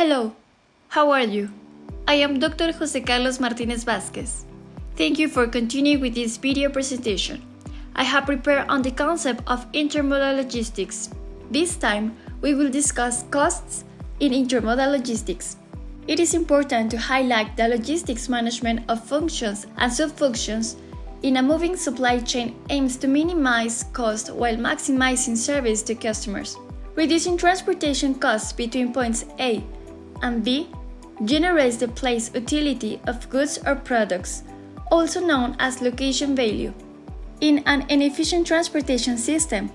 Hello, how are you? I am Dr. José Carlos Martínez Vázquez. Thank you for continuing with this video presentation. I have prepared on the concept of intermodal logistics. This time, we will discuss costs in intermodal logistics. It is important to highlight the logistics management of functions and sub-functions in a moving supply chain aims to minimize cost while maximizing service to customers. Reducing transportation costs between points A and B generates the place utility of goods or products, also known as location value. In an inefficient transportation system,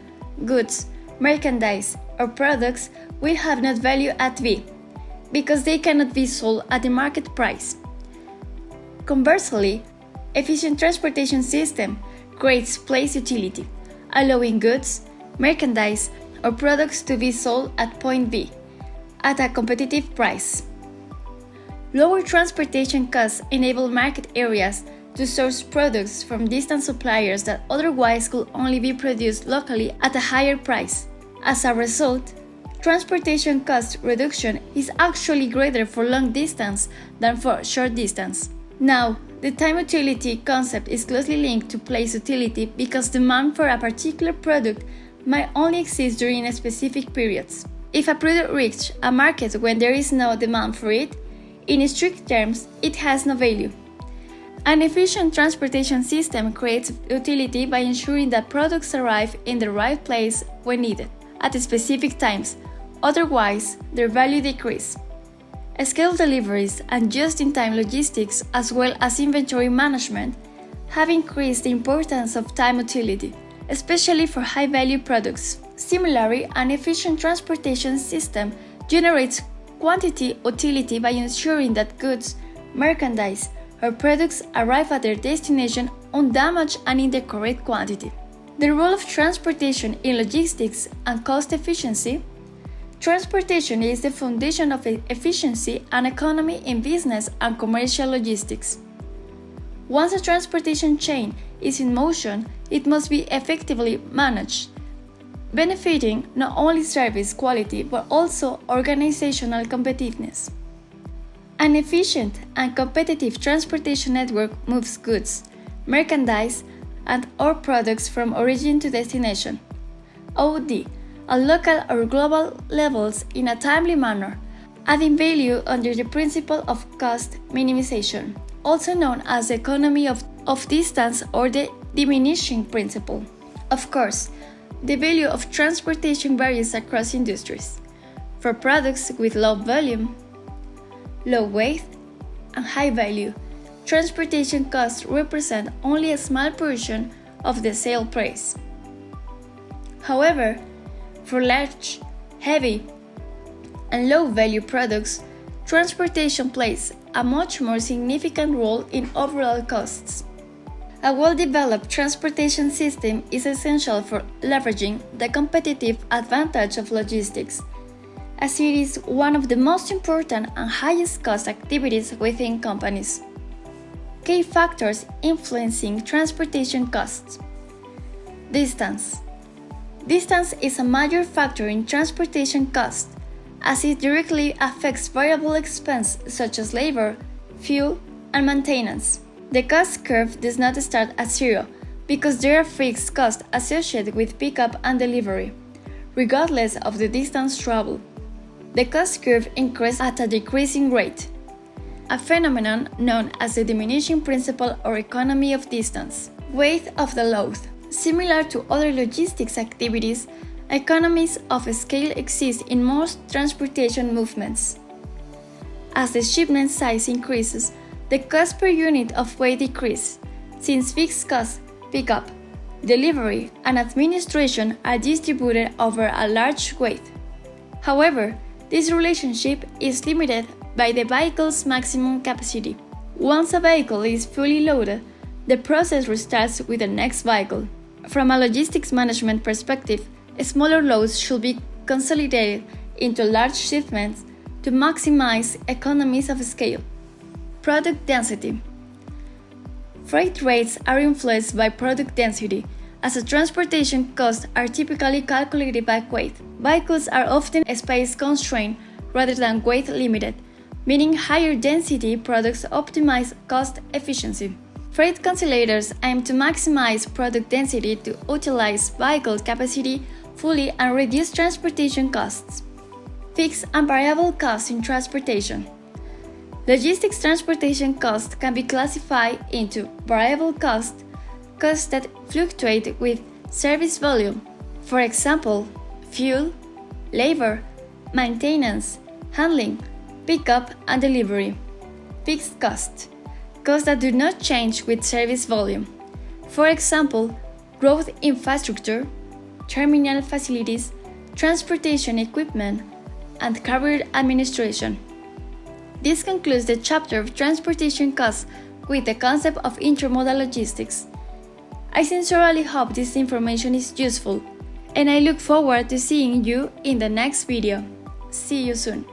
goods, merchandise, or products will have no value at B, because they cannot be sold at the market price. Conversely, efficient transportation system creates place utility, allowing goods, merchandise, or products to be sold at point B at a competitive price. Lower transportation costs enable market areas to source products from distant suppliers that otherwise could only be produced locally at a higher price. As a result, transportation cost reduction is actually greater for long distance than for short distance. Now, the time utility concept is closely linked to place utility because demand for a particular product might only exist during specific periods. If a product reaches a market when there is no demand for it, in strict terms, it has no value. An efficient transportation system creates utility by ensuring that products arrive in the right place when needed, at specific times, otherwise their value decreases. Scale deliveries and just-in-time logistics, as well as inventory management, have increased the importance of time utility, especially for high-value products. Similarly, an efficient transportation system generates quantity utility by ensuring that goods, merchandise, or products arrive at their destination undamaged and in the correct quantity. The role of transportation in logistics and cost efficiency. Transportation is the foundation of efficiency and economy in business and commercial logistics. Once a transportation chain is in motion, it must be effectively managed, benefiting not only service quality but also organizational competitiveness. An efficient and competitive transportation network moves goods, merchandise, and/or products from origin to destination (OD) at local or global levels in a timely manner, adding value under the principle of cost minimization, also known as the economy of distance or the diminishing principle. Of course, the value of transportation varies across industries. For products with low volume, low weight, and high value, transportation costs represent only a small portion of the sale price. However, for large, heavy, and low-value products, transportation plays a much more significant role in overall costs. A well-developed transportation system is essential for leveraging the competitive advantage of logistics, as it is one of the most important and highest cost activities within companies. Key factors influencing transportation costs. Distance. Distance is a major factor in transportation cost, as it directly affects variable expenses such as labor, fuel, and maintenance. The cost curve does not start at zero because there are fixed costs associated with pickup and delivery, regardless of the distance traveled. The cost curve increases at a decreasing rate, a phenomenon known as the diminishing principle or economy of distance. Weight of the load. Similar to other logistics activities, economies of scale exist in most transportation movements. As the shipment size increases, the cost per unit of weight decreases, since fixed costs, pickup, delivery, and administration are distributed over a large weight. However, this relationship is limited by the vehicle's maximum capacity. Once a vehicle is fully loaded, the process restarts with the next vehicle. From a logistics management perspective, smaller loads should be consolidated into large shipments to maximize economies of scale. Product density. Freight rates are influenced by product density, as the transportation costs are typically calculated by weight. Vehicles are often space constrained, rather than weight limited, meaning higher density products optimize cost efficiency. Freight conciliators aim to maximize product density to utilize vehicle capacity fully and reduce transportation costs. Fixed and variable costs in transportation. Logistics transportation costs can be classified into variable costs that fluctuate with service volume, for example, fuel, labor, maintenance, handling, pickup and delivery. Fixed costs that do not change with service volume, for example, road infrastructure, terminal facilities, transportation equipment, and carrier administration. This concludes the chapter of transportation costs with the concept of intermodal logistics. I sincerely hope this information is useful, and I look forward to seeing you in the next video. See you soon.